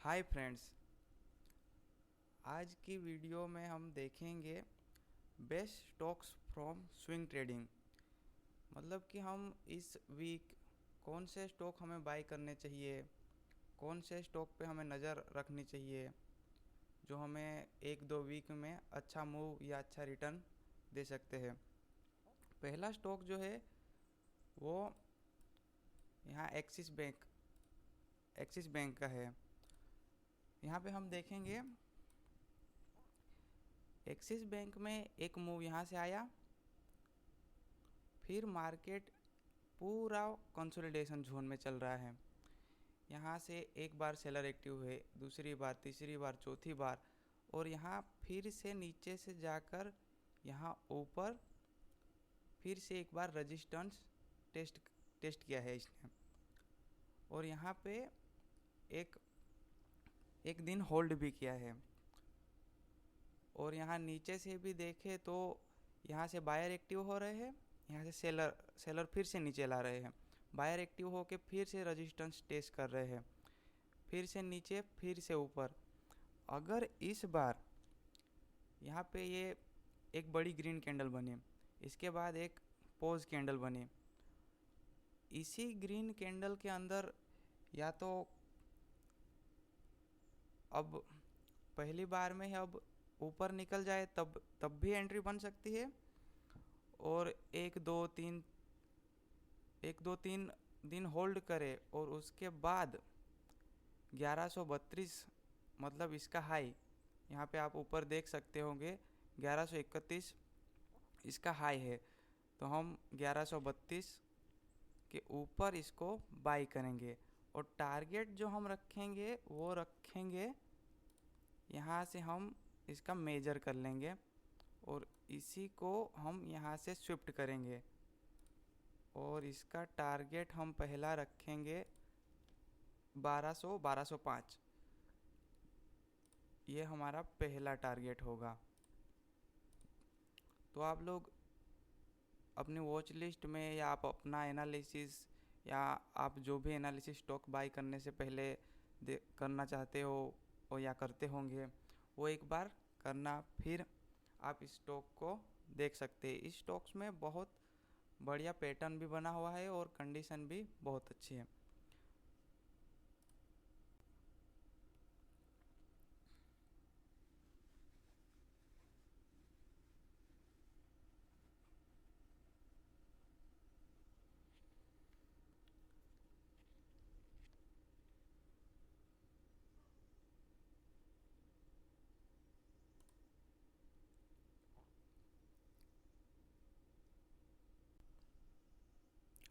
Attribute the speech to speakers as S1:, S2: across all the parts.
S1: Hi friends, आज की video में हम देखेंगे best stocks from swing trading. मतलब कि हम इस वीक कौन से स्टॉक हमें बाय करने चाहिए, कौन से स्टॉक पे हमें नज़र रखनी चाहिए जो हमें एक दो वीक में अच्छा मूव या अच्छा रिटर्न दे सकते हैं। पहला स्टॉक जो है वो यहाँ एक्सिस बैंक का है। यहाँ पे हम देखेंगे एक्सिस बैंक में एक मूव यहाँ से आया, फिर मार्केट पूरा कंसोलिडेशन जोन में चल रहा है। यहाँ से एक बार सेलर एक्टिव हुए, दूसरी बार, तीसरी बार, चौथी बार, और यहाँ फिर से नीचे से जाकर यहाँ ऊपर फिर से एक बार रेजिस्टेंस टेस्ट किया है इसने, और यहाँ पे एक एक दिन होल्ड भी किया है। और यहाँ नीचे से भी देखे तो यहाँ से बायर एक्टिव हो रहे हैं, यहाँ से सेलर फिर से नीचे ला रहे हैं, बायर एक्टिव होके फिर से रेजिस्टेंस टेस्ट कर रहे हैं, फिर से नीचे, फिर से ऊपर। अगर इस बार यहाँ पे ये एक बड़ी ग्रीन कैंडल बनी, इसके बाद एक पॉज कैंडल बनी, इसी ग्रीन कैंडल के अंदर या तो अब पहली बार में अब ऊपर निकल जाए तब भी एंट्री बन सकती है, और एक दो तीन दिन होल्ड करे और उसके बाद 1132, मतलब इसका हाई, यहाँ पे आप ऊपर देख सकते होंगे 1131 इसका हाई है, तो हम 1132 के ऊपर इसको बाई करेंगे। और टारगेट जो हम रखेंगे वो रखेंगे, यहाँ से हम इसका मेजर कर लेंगे और इसी को हम यहाँ से शिफ्ट करेंगे, और इसका टारगेट हम पहला रखेंगे 1205। ये हमारा पहला टारगेट होगा। तो आप लोग अपनी वॉच लिस्ट में, या आप अपना एनालिसिस, या आप जो भी एनालिसिस स्टॉक बाई करने से पहले करना चाहते हो और या करते होंगे, वो एक बार करना, फिर आप इस स्टॉक को देख सकते हैं। इस स्टॉक्स में बहुत बढ़िया पैटर्न भी बना हुआ है और कंडीशन भी बहुत अच्छी है।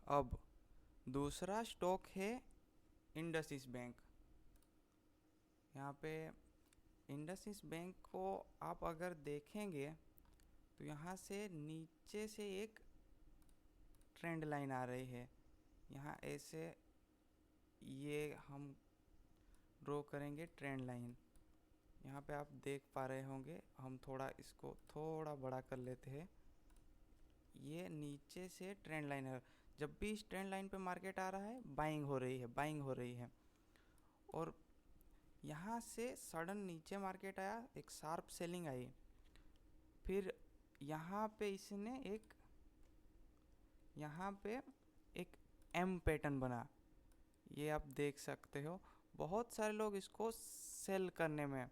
S1: अब दूसरा स्टॉक है इंडसइंड बैंक। यहाँ पे इंडसइंड बैंक को आप अगर देखेंगे तो यहाँ से नीचे से एक ट्रेंड लाइन आ रही है। यहाँ ऐसे ये हम ड्रॉ करेंगे ट्रेंड लाइन, यहाँ पे आप देख पा रहे होंगे। हम थोड़ा इसको थोड़ा बड़ा कर लेते हैं। ये नीचे से ट्रेंड लाइन है, जब भी इस ट्रेंड लाइन पे मार्केट आ रहा है बाइंग हो रही है, बाइंग हो रही है। और यहाँ से सडन नीचे मार्केट आया, एक शार्प सेलिंग आई, फिर यहाँ पे इसने यहाँ पे एक एम पैटर्न बना, ये आप देख सकते हो। बहुत सारे लोग इसको सेल करने में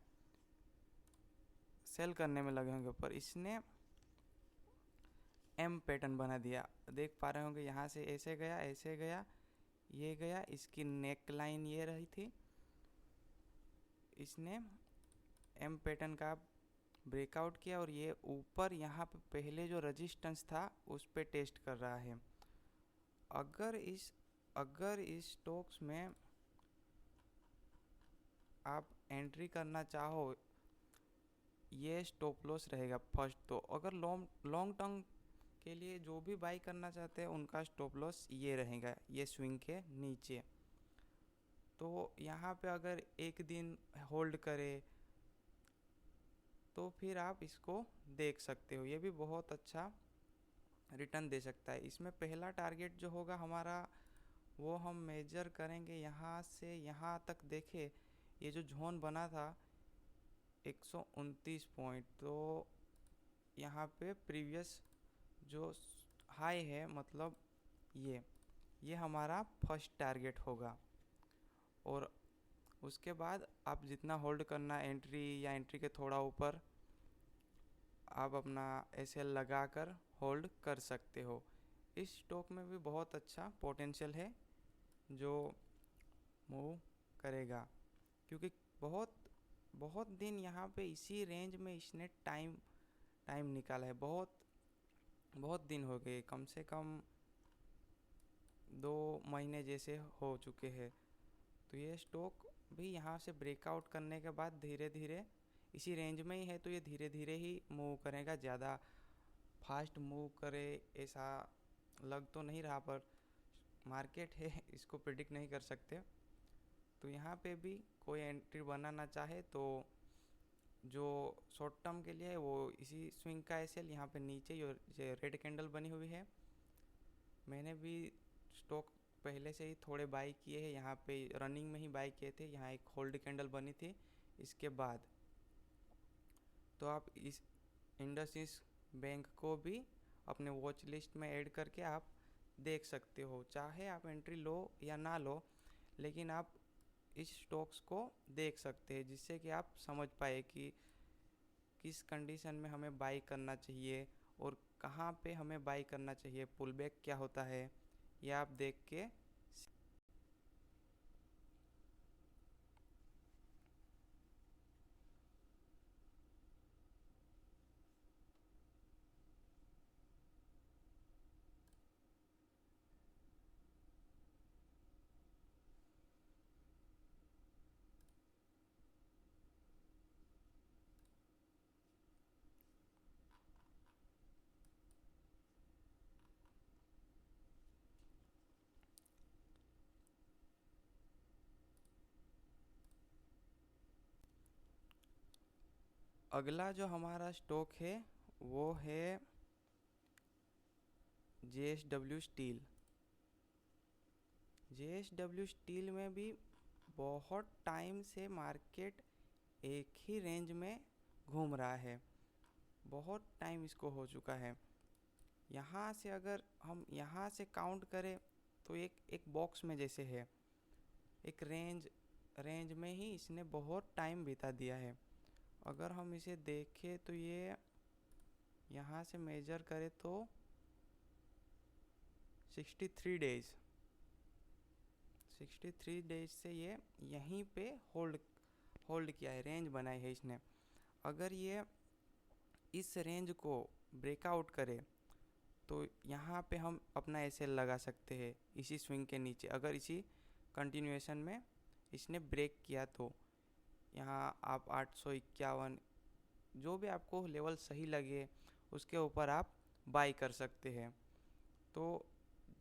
S1: लगे होंगे, पर इसने एम पैटर्न बना दिया। देख पा रहे होंगे, यहाँ से ऐसे गया, ऐसे गया, ये गया, इसकी नेक लाइन ये रही थी, इसने एम पैटर्न का ब्रेकआउट किया, और ये ऊपर यहाँ पे पहले जो रेजिस्टेंस था उस पे टेस्ट कर रहा है। अगर इस स्टॉक्स में आप एंट्री करना चाहो, ये स्टॉप लॉस रहेगा फर्स्ट। तो अगर लॉन्ग टर्म के लिए जो भी बाई करना चाहते हैं उनका स्टॉप लॉस ये रहेगा, ये स्विंग के नीचे। तो यहाँ पे अगर एक दिन होल्ड करे तो फिर आप इसको देख सकते हो, ये भी बहुत अच्छा रिटर्न दे सकता है। इसमें पहला टारगेट जो होगा हमारा, वो हम मेजर करेंगे यहाँ से यहाँ तक। देखे ये जो जोन बना था 129 पॉइंट, तो यहाँ पे प्रीवियस जो हाई है, मतलब ये हमारा फर्स्ट टारगेट होगा। और उसके बाद आप जितना होल्ड करना एंट्री या एंट्री के थोड़ा ऊपर आप अपना एसएल लगाकर होल्ड कर सकते हो। इस स्टॉक में भी बहुत अच्छा पोटेंशियल है जो मूव करेगा, क्योंकि बहुत बहुत दिन यहाँ पे इसी रेंज में इसने टाइम निकाला है। बहुत बहुत दिन हो गए, कम से कम 2 महीने जैसे हो चुके हैं। तो ये स्टॉक भी यहाँ से ब्रेकआउट करने के बाद धीरे धीरे इसी रेंज में ही है, तो ये धीरे धीरे ही मूव करेगा। ज़्यादा फास्ट मूव करे ऐसा लग तो नहीं रहा, पर मार्केट है, इसको प्रिडिक्ट नहीं कर सकते। तो यहाँ पे भी कोई एंट्री बनाना चाहे तो जो शॉर्ट टर्म के लिए है वो इसी स्विंग का एसएल यहाँ पे नीचे जो रेड कैंडल बनी हुई है। मैंने भी स्टॉक पहले से ही थोड़े बाई किए हैं, यहाँ पे रनिंग में ही बाई किए थे। यहाँ एक होल्ड कैंडल बनी थी इसके बाद। तो आप इस इंडसइंड बैंक को भी अपने वॉच लिस्ट में ऐड करके आप देख सकते हो। चाहे आप एंट्री लो या ना लो, लेकिन आप इस स्टॉक्स को देख सकते हैं, जिससे कि आप समझ पाए कि किस कंडीशन में हमें बाई करना चाहिए और कहाँ पे हमें बाई करना चाहिए, पुल बैक क्या होता है, ये आप देख के। अगला जो हमारा स्टॉक है वो है JSW स्टील। JSW स्टील में भी बहुत टाइम से मार्केट एक ही रेंज में घूम रहा है। बहुत टाइम इसको हो चुका है। यहाँ से अगर हम यहाँ से काउंट करें तो एक एक बॉक्स में जैसे है, एक रेंज में ही इसने बहुत टाइम बिता दिया है। अगर हम इसे देखें तो ये यहाँ से मेजर करें तो 63 डेज 63 डेज से ये यहीं पे होल्ड किया है, रेंज बनाई है इसने। अगर ये इस रेंज को ब्रेकआउट करे तो यहाँ पे हम अपना एसएल लगा सकते हैं इसी स्विंग के नीचे। अगर इसी कंटिन्यूएशन में इसने ब्रेक किया तो यहाँ आप 851 जो भी आपको लेवल सही लगे उसके ऊपर आप बाई कर सकते हैं। तो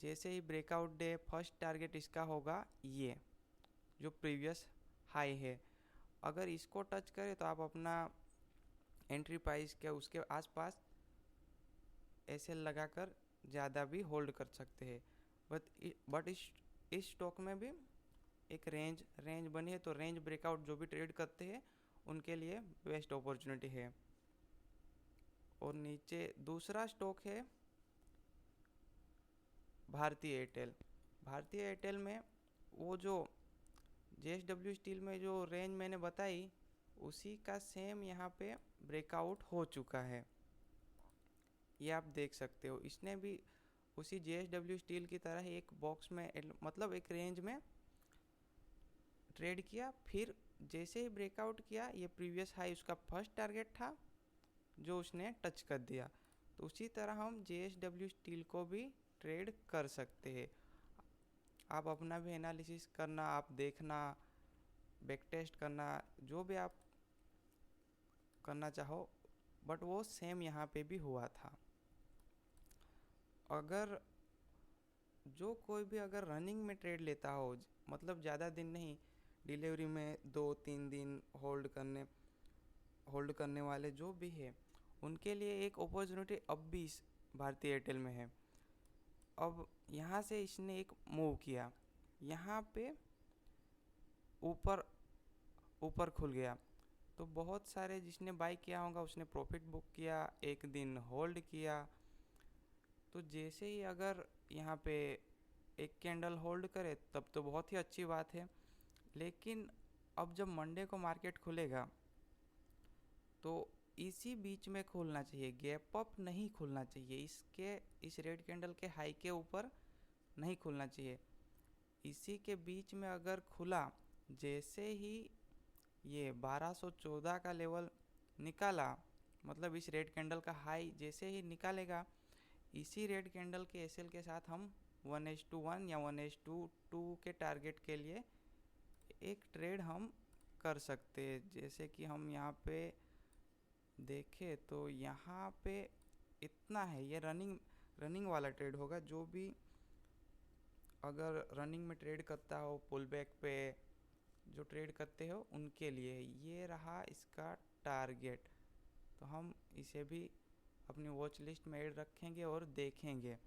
S1: जैसे ही ब्रेकआउट डे फर्स्ट टारगेट इसका होगा ये जो प्रीवियस हाई है। अगर इसको टच करे तो आप अपना एंट्री प्राइस के उसके आसपास एसएल लगाकर ज़्यादा भी होल्ड कर सकते हैं। बट इस स्टॉक में भी एक रेंज बनी है, तो रेंज ब्रेकआउट जो भी ट्रेड करते हैं उनके लिए बेस्ट अपॉर्चुनिटी है। और नीचे दूसरा स्टॉक है भारतीय एयरटेल। भारतीय एयरटेल में वो जो JSW स्टील में जो रेंज मैंने बताई उसी का सेम यहाँ पे ब्रेकआउट हो चुका है, ये आप देख सकते हो। इसने भी उसी JSW स्टील की तरह ही एक बॉक्स में मतलब एक रेंज में ट्रेड किया, फिर जैसे ही ब्रेकआउट किया ये प्रीवियस हाई उसका फर्स्ट टारगेट था जो उसने टच कर दिया। तो उसी तरह हम JSW स्टील को भी ट्रेड कर सकते हैं। आप अपना भी एनालिसिस करना, आप देखना, बैक टेस्ट करना, जो भी आप करना चाहो, बट वो सेम यहाँ पे भी हुआ था। अगर जो कोई भी अगर रनिंग में ट्रेड लेता हो, मतलब ज़्यादा दिन नहीं, डिलीवरी में 2-3 दिन होल्ड करने वाले जो भी है उनके लिए एक अपॉर्चुनिटी अब भी इस भारतीय एयरटेल में है। अब यहाँ से इसने एक मूव किया, यहाँ पे ऊपर ऊपर खुल गया। तो बहुत सारे जिसने बाई किया होगा उसने प्रॉफिट बुक किया, एक दिन होल्ड किया। तो जैसे ही अगर यहाँ पे एक कैंडल होल्ड करे तब तो बहुत ही अच्छी बात है, लेकिन अब जब मंडे को मार्केट खुलेगा तो इसी बीच में खुलना चाहिए, गैप अप नहीं खुलना चाहिए, इस रेड कैंडल के हाई के ऊपर नहीं खुलना चाहिए। इसी के बीच में अगर खुला, जैसे ही ये 1214 का लेवल निकाला, मतलब इस रेड कैंडल का हाई जैसे ही निकालेगा, इसी रेड कैंडल के एसएल के साथ हम 1:1 या 1:2 के टारगेट के लिए एक ट्रेड हम कर सकते हैं। जैसे कि हम यहाँ पे देखें तो यहाँ पे इतना है, ये रनिंग वाला ट्रेड होगा। जो भी अगर रनिंग में ट्रेड करता हो, पुल बैक पे जो ट्रेड करते हो उनके लिए ये रहा इसका टारगेट। तो हम इसे भी अपनी वॉच लिस्ट में ऐड रखेंगे और देखेंगे।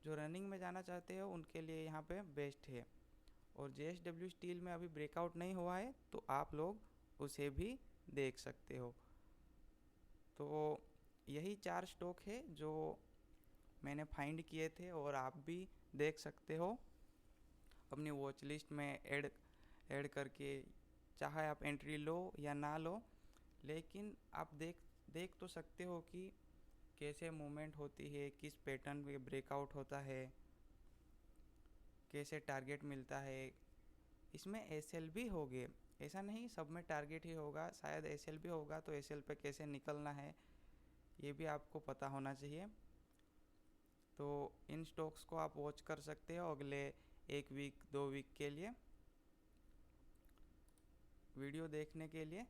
S1: जो रनिंग में जाना चाहते हो उनके लिए यहाँ पे बेस्ट है। और JSW स्टील में अभी ब्रेकआउट नहीं हुआ है तो आप लोग उसे भी देख सकते हो। तो यही 4 स्टॉक है जो मैंने फाइंड किए थे और आप भी देख सकते हो अपनी वॉच लिस्ट में ऐड करके। चाहे आप एंट्री लो या ना लो, लेकिन आप देख तो सकते हो कि कैसे मूवमेंट होती है, किस पैटर्न में ब्रेकआउट होता है, कैसे टारगेट मिलता है। इसमें एसएल भी होगे, ऐसा नहीं सब में टारगेट ही होगा, शायद एसएल भी होगा। तो एसएल पे कैसे निकलना है ये भी आपको पता होना चाहिए। तो इन स्टॉक्स को आप वॉच कर सकते हो अगले 1 वीक 2 वीक के लिए। वीडियो देखने के लिए